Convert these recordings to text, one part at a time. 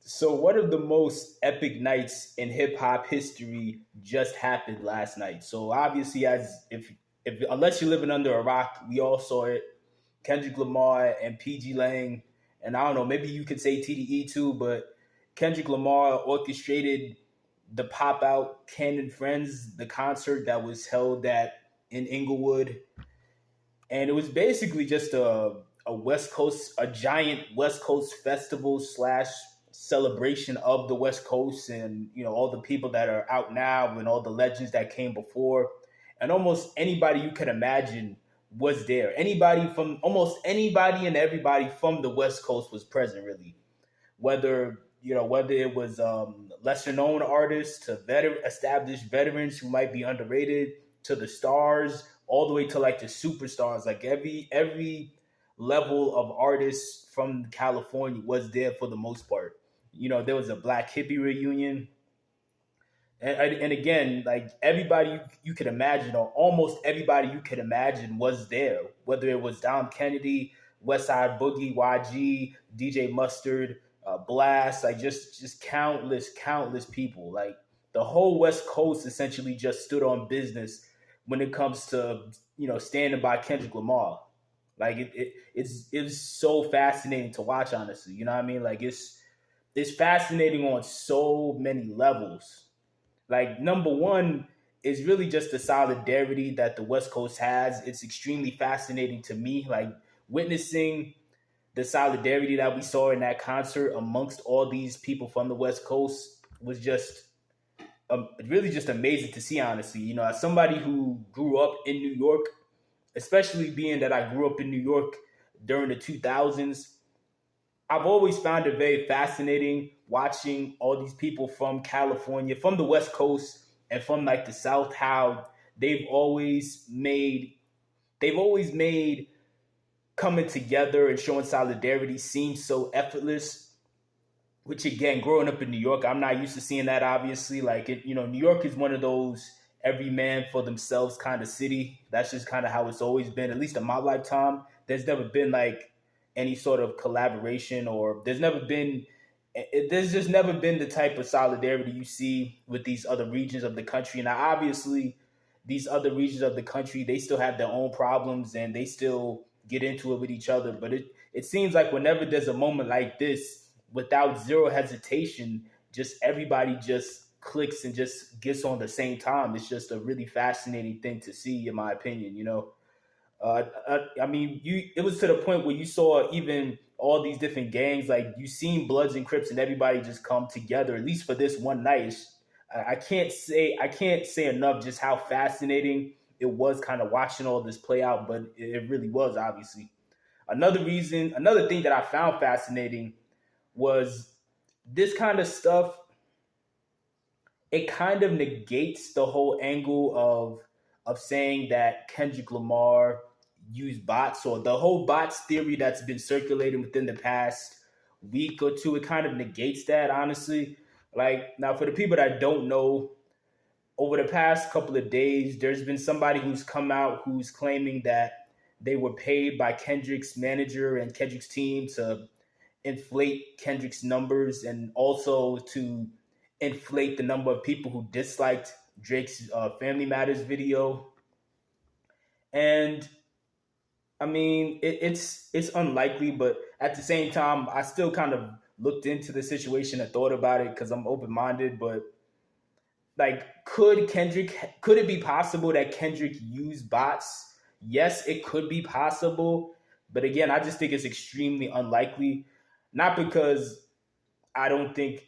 So one of the most epic nights in hip hop history just happened last night. So obviously, as if unless you're living under a rock, we all saw it. Kendrick Lamar and PG Lang, and I don't know, maybe you could say TDE too, but Kendrick Lamar orchestrated the Pop Out Canon Friends, the concert that was held at in Inglewood, and it was basically just a West Coast, a giant West Coast festival slash celebration of the West Coast, and all the people that are out now and all the legends that came before, and almost anybody you could imagine was there. Anybody from almost anybody and everybody from the West Coast was present, really. Whether it was lesser known artists to established veterans who might be underrated to the stars, all the way to like the superstars. Like every level of artists from California was there for the most part. There was a Black Hippy reunion, and again, like everybody you could imagine, or almost everybody you could imagine, was there. Whether it was Dom Kennedy, Westside Boogie, YG, DJ Mustard, Blxst, like just countless people. Like the whole West Coast essentially just stood on business when it comes to standing by Kendrick Lamar. Like it's so fascinating to watch. Honestly, you know what I mean? Like it's fascinating on so many levels. Like number one is really just the solidarity that the West Coast has. It's extremely fascinating to me. Like witnessing the solidarity that we saw in that concert amongst all these people from the West Coast was just really just amazing to see. Honestly, as somebody who grew up in New York, especially being that I grew up in New York during the 2000s, I've always found it very fascinating watching all these people from California, from the West Coast, and from like the South, how they've always made they've always made coming together and showing solidarity seem so effortless. Which again, growing up in New York, I'm not used to seeing that. Obviously, like New York is one of those every man for themselves kind of city. That's just kind of how it's always been, at least in my lifetime. There's never been like any sort of collaboration, or there's just never been the type of solidarity you see with these other regions of the country. Now, obviously, these other regions of the country, they still have their own problems and they still get into it with each other. But it seems like whenever there's a moment like this, without zero hesitation, just everybody just clicks and just gets on the same time. It's just a really fascinating thing to see, in my opinion. I mean, it was to the point where you saw even all these different gangs, like you seen Bloods and Crips, and everybody just come together, at least for this one night. I can't say enough just how fascinating it was, kind of watching all this play out. But it really was, obviously. Another thing that I found fascinating was this kind of stuff. It kind of negates the whole angle of saying that Kendrick Lamar used bots, or the whole bots theory that's been circulating within the past week or two. It kind of negates that, honestly. Like now, for the people that don't know, over the past couple of days, there's been somebody who's come out who's claiming that they were paid by Kendrick's manager and Kendrick's team to inflate Kendrick's numbers, and also to inflate the number of people who disliked Drake's Family Matters video. And I mean, it's unlikely, but at the same time, I still kind of looked into the situation and thought about it because I'm open minded. But like, could it be possible that Kendrick used bots? Yes, it could be possible, but again, I just think it's extremely unlikely. Not because I don't think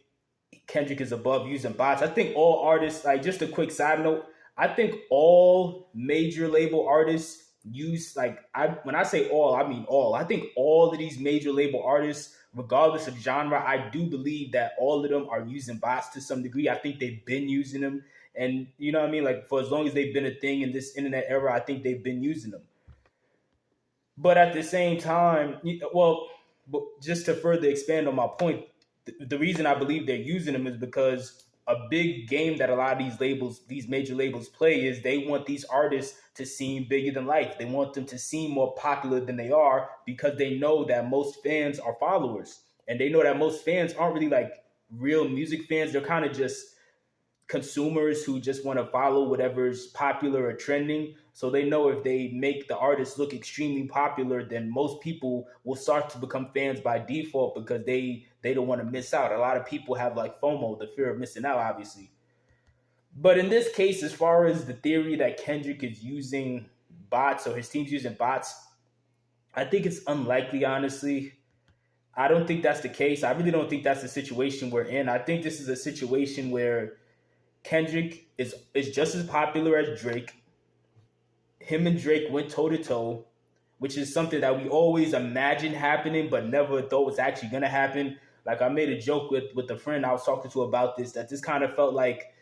Kendrick is above using bots. I think all artists, like just a quick side note, I think all major label artists use, like, when I say all, I mean all. I think all of these major label artists, regardless of genre, I do believe that all of them are using bots to some degree. I think they've been using them. And you know what I mean? Like for as long as they've been a thing in this internet era, I think they've been using them. But at the same time, well, but just to further expand on my point, the reason I believe they're using them is because a big game that a lot of these major labels play, is they want these artists to seem bigger than life. They want them to seem more popular than they are, because they know that most fans are followers, and they know that most fans aren't really like real music fans. They're kind of just consumers who just want to follow whatever's popular or trending. So they know if they make the artist look extremely popular, then most people will start to become fans by default because they don't want to miss out. A lot of people have like FOMO, the fear of missing out, obviously. But in this case, as far as the theory that Kendrick is using bots or his team's using bots, I think it's unlikely, honestly. I don't think that's the case. I really don't think that's the situation we're in. I think this is a situation where Kendrick is just as popular as Drake. Him and Drake went toe to toe, which is something that we always imagined happening, but never thought was actually gonna happen. Like I made a joke with a friend I was talking to about this, that this kind of felt like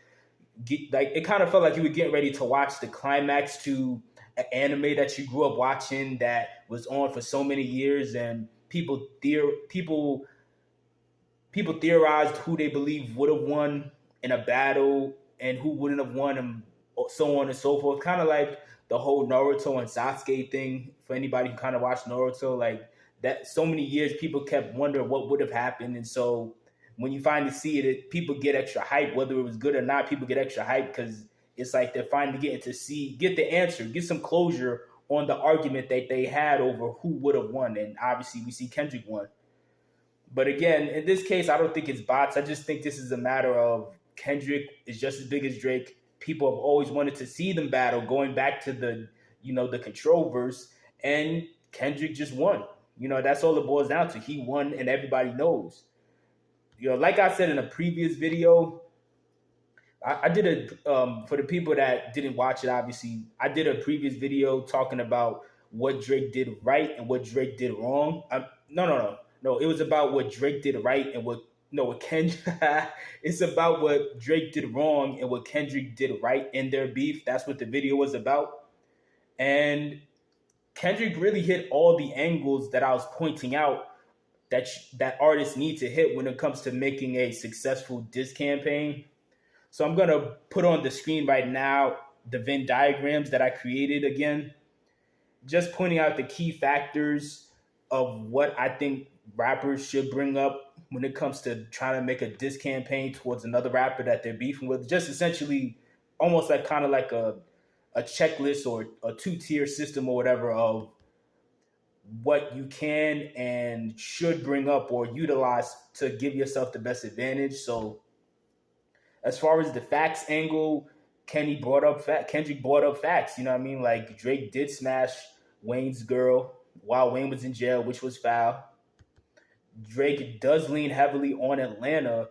it kind of felt like you were getting ready to watch the climax to an anime that you grew up watching that was on for so many years, and people theorized who they believe would have won in a battle and who wouldn't have won, and so on and so forth. Kind of like the whole Naruto and Sasuke thing. For anybody who kind of watched Naruto, like that, so many years people kept wondering what would have happened, and so when you finally see people get extra hype, whether it was good or not. People get extra hype because it's like they're finally getting to get the answer, get some closure on the argument that they had over who would have won, and obviously we see Kendrick won. But again, in this case, I don't think it's bots. I just think this is a matter of Kendrick is just as big as Drake. People have always wanted to see them battle, going back to the Control verse, and Kendrick just won. That's all it boils down to. He won, and everybody knows. Like I said in a previous video, I did for the people that didn't watch it, obviously, I did a previous video talking about what Drake did right and what Drake did wrong. No. It was about what Drake did right and what Kendrick. It's about what Drake did wrong and what Kendrick did right in their beef. That's what the video was about. And Kendrick really hit all the angles that I was pointing out that artists need to hit when it comes to making a successful diss campaign. So I'm gonna put on the screen right now the Venn diagrams that I created again, just pointing out the key factors of what I think rappers should bring up when it comes to trying to make a diss campaign towards another rapper that they're beefing with. Just essentially almost like kind of like a checklist or a two-tier system or whatever of what you can and should bring up or utilize to give yourself the best advantage. So as far as the facts angle, Kendrick brought up facts. You know what I mean? Like Drake did smash Wayne's girl while Wayne was in jail, which was foul. Drake does lean heavily on Atlanta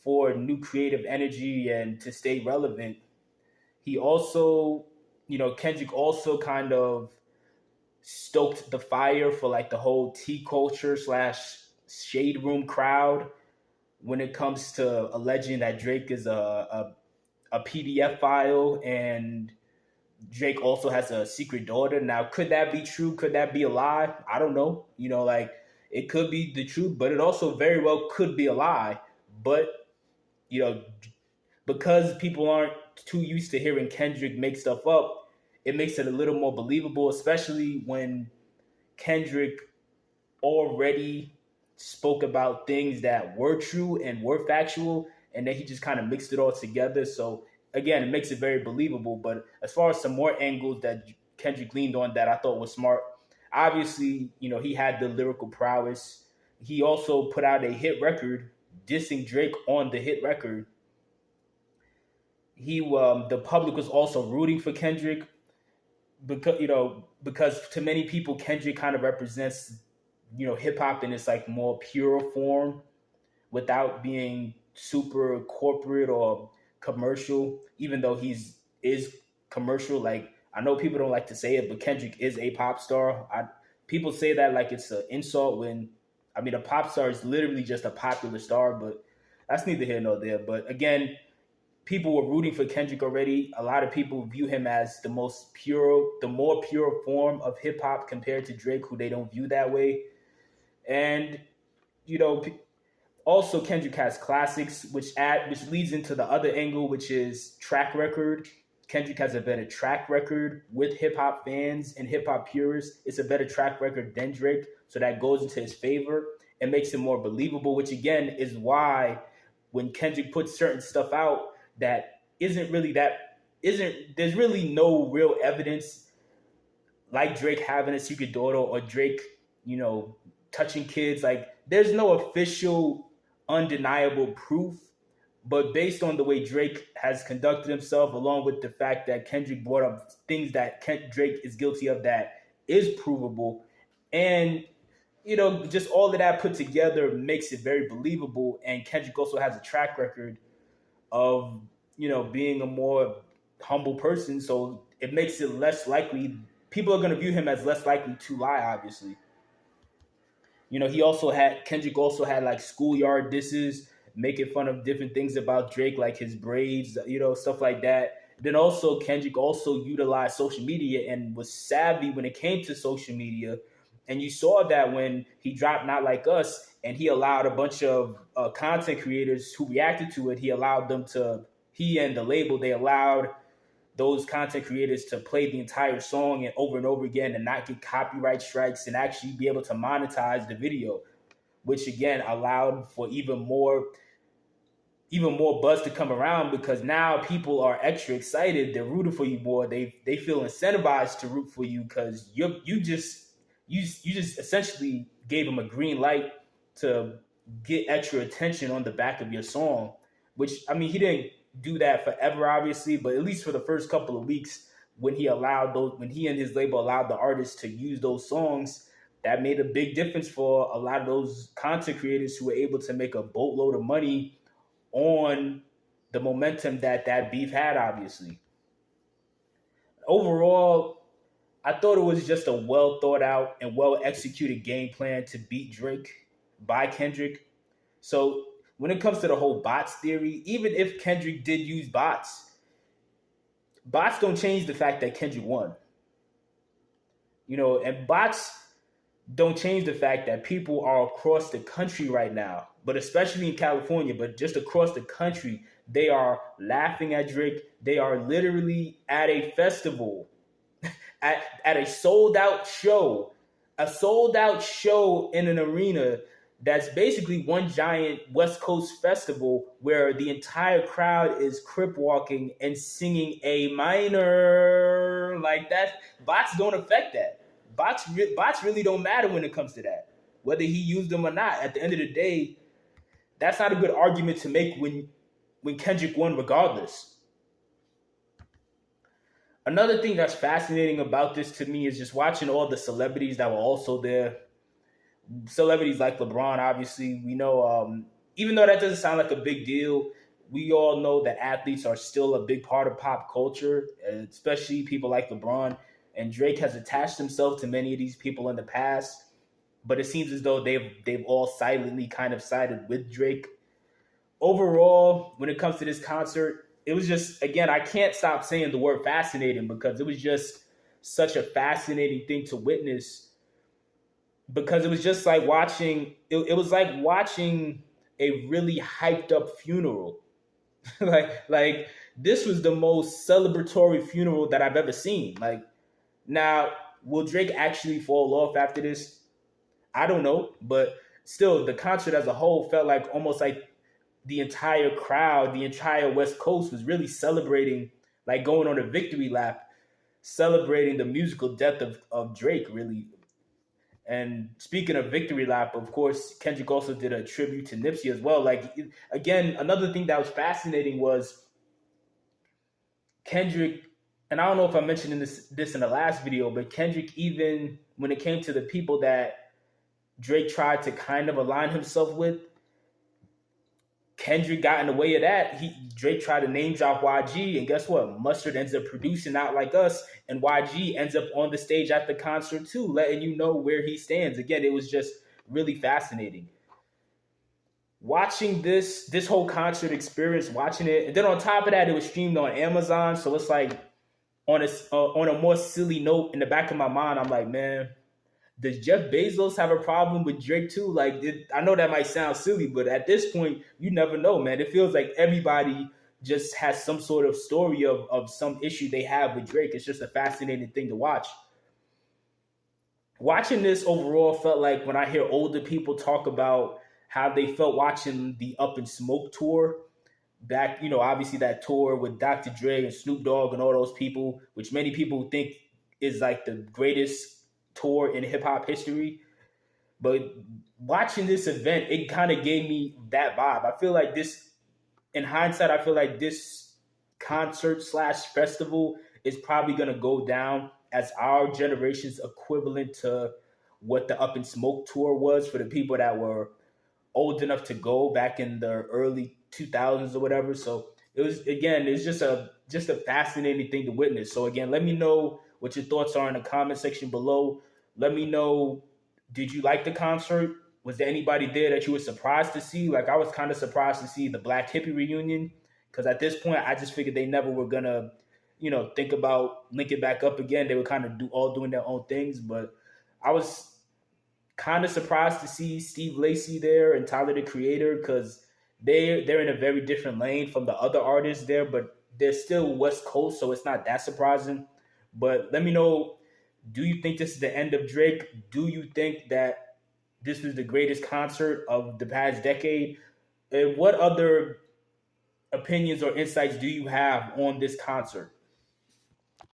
for new creative energy and to stay relevant. He also, Kendrick also kind of stoked the fire for like the whole tea culture / shade room crowd when it comes to alleging that Drake is a PDF file and Drake also has a secret daughter. Now, could that be true? Could that be a lie? I don't know. It could be the truth, but it also very well could be a lie. But, because people aren't too used to hearing Kendrick make stuff up, it makes it a little more believable, especially when Kendrick already spoke about things that were true and were factual, and then he just kind of mixed it all together. So again, it makes it very believable. But as far as some more angles that Kendrick leaned on that I thought was smart, obviously, he had the lyrical prowess. He also put out a hit record dissing Drake on the hit record. The public was also rooting for Kendrick because to many people Kendrick kind of represents hip hop in its like more pure form without being super corporate or commercial, even though is commercial. Like I know people don't like to say it, but Kendrick is a pop star. People say that like it's an insult when a pop star is literally just a popular star, but that's neither here nor there. But again, people were rooting for Kendrick already. A lot of people view him as the more pure form of hip hop compared to Drake, who they don't view that way. And also Kendrick has classics, which leads into the other angle, which is track record. Kendrick has a better track record with hip hop fans and hip hop purists. It's a better track record than Drake, so that goes into his favor and makes him more believable. Which again is why when Kendrick puts certain stuff out that isn't there's really no real evidence, like Drake having a secret daughter or Drake, you know, touching kids. Like there's no official, undeniable proof. But based on the way Drake has conducted himself, along with the fact that Kendrick brought up things that Drake is guilty of that is provable, and just all of that put together makes it very believable. And Kendrick also has a track record of being a more humble person, so it makes it less likely. People are going to view him as less likely to lie, obviously. Kendrick also had like schoolyard disses, making fun of different things about Drake, like his braids, stuff like that. Then also Kendrick also utilized social media and was savvy when it came to social media. And you saw that when he dropped Not Like Us, and he allowed a bunch of content creators who reacted to it, he and the label, they allowed those content creators to play the entire song and over again and not get copyright strikes and actually be able to monetize the video, which again allowed for even more buzz to come around, because now people are extra excited. They're rooting for you more. They feel incentivized to root for you because you just essentially gave them a green light to get extra attention on the back of your song. Which, I mean, he didn't do that forever, obviously, but at least for the first couple of weeks, when he and his label allowed the artists to use those songs, that made a big difference for a lot of those content creators who were able to make a boatload of money on the momentum that beef had, obviously. Overall, I thought it was just a well thought out and well executed game plan to beat Drake by Kendrick. So when it comes to the whole bots theory, even if Kendrick did use bots don't change the fact that Kendrick won. And bots don't change the fact that people are across the country right now, but especially in California, but just across the country, they are laughing at Drake. They are literally at a festival, at a sold out show in an arena that's basically one giant West Coast festival where the entire crowd is crip walking and singing A minor. Like that. Bots don't affect that. Bots really don't matter when it comes to that, whether he used them or not. At the end of the day, that's not a good argument to make when Kendrick won regardless. Another thing that's fascinating about this to me is just watching all the celebrities that were also there. Celebrities like LeBron, obviously. We know, even though that doesn't sound like a big deal, we all know that athletes are still a big part of pop culture, especially people like LeBron. And Drake has attached himself to many of these people in the past, but it seems as though they've all silently kind of sided with Drake. Overall, when it comes to this concert, it was just, again, I can't stop saying the word fascinating, because it was just such a fascinating thing to witness, because it was just like watching a really hyped up funeral. like this was the most celebratory funeral that I've ever seen. Like, now, will Drake actually fall off after this? I don't know, but still, the concert as a whole felt like almost like the entire crowd, the entire West Coast was really celebrating, like going on a victory lap, celebrating the musical death of Drake, really. And speaking of victory lap, of course, Kendrick also did a tribute to Nipsey as well. Like, again, another thing that was fascinating was Kendrick, and I don't know if I mentioned this in the last video, but Kendrick, even when it came to the people that Drake tried to kind of align himself with, Kendrick got in the way of that. Drake tried to name drop YG, and guess what? Mustard ends up producing Not Like Us, and YG ends up on the stage at the concert too, letting you know where he stands. Again, it was just really fascinating. Watching this whole concert experience, watching it, and then on top of that, it was streamed on Amazon, so it's like, on a more silly note, in the back of my mind, I'm like, man, does Jeff Bezos have a problem with Drake too? Like, I know that might sound silly, but at this point, you never know, man. It feels like everybody just has some sort of story of some issue they have with Drake. It's just a fascinating thing to watch. Watching this overall felt like when I hear older people talk about how they felt watching the Up in Smoke tour back, obviously that tour with Dr. Dre and Snoop Dogg and all those people, which many people think is like the greatest tour in hip hop history. But watching this event, it kind of gave me that vibe. I feel like this, in hindsight, I feel like this concert slash festival is probably going to go down as our generation's equivalent to what the Up in Smoke tour was for the people that were old enough to go back in the early 2000s or whatever. So it's just a fascinating thing to witness. So again, let me know what your thoughts are in the comment section below. Let me know, did you like the concert? Was there anybody there that you were surprised to see? Like I was kind of surprised to see the Black Hippy reunion because at this point I just figured they never were gonna, think about linking back up again. They were kind of doing their own things, but I was kind of surprised to see Steve Lacy there and Tyler the Creator because they're in a very different lane from the other artists there, but they're still West Coast, so it's not that surprising. But let me know, do you think this is the end of Drake? Do you think that this was the greatest concert of the past decade? And what other opinions or insights do you have on this concert?